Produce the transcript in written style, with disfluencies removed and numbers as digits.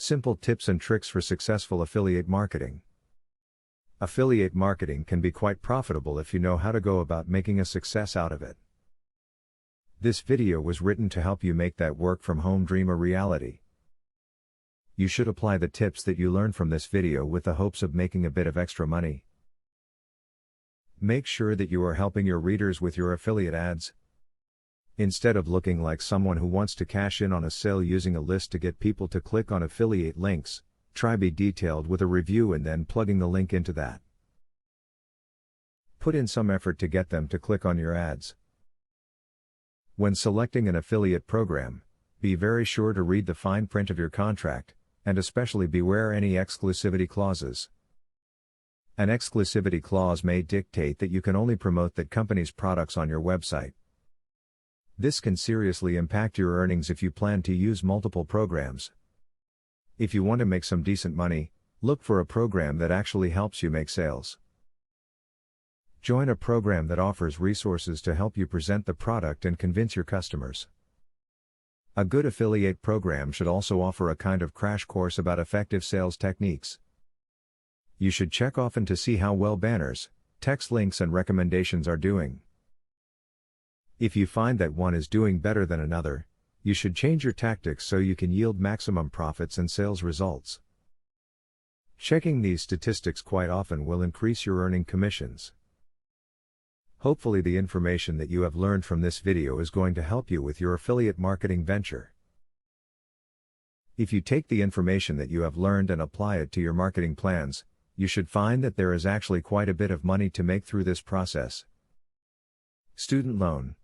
Simple tips and tricks for successful affiliate marketing. Affiliate marketing can be quite profitable if you know how to go about making a success out of it. This video was written to help you make that work from home dream a reality. You should apply the tips that you learned from this video with the hopes of making a bit of extra money. Make sure that you are helping your readers with your affiliate ads. Instead of looking like someone who wants to cash in on a sale using a list to get people to click on affiliate links, try be detailed with a review and then plugging the link into that. Put in some effort to get them to click on your ads. When selecting an affiliate program, be very sure to read the fine print of your contract, and especially beware any exclusivity clauses. An exclusivity clause may dictate that you can only promote that company's products on your website. This can seriously impact your earnings if you plan to use multiple programs. If you want to make some decent money, look for a program that actually helps you make sales. Join a program that offers resources to help you present the product and convince your customers. A good affiliate program should also offer a kind of crash course about effective sales techniques. You should check often to see how well banners, text links and recommendations are doing. If you find that one is doing better than another, you should change your tactics so you can yield maximum profits and sales results. Checking these statistics quite often will increase your earning commissions. Hopefully the information that you have learned from this video is going to help you with your affiliate marketing venture. If you take the information that you have learned and apply it to your marketing plans, you should find that there is actually quite a bit of money to make through this process. Student loan.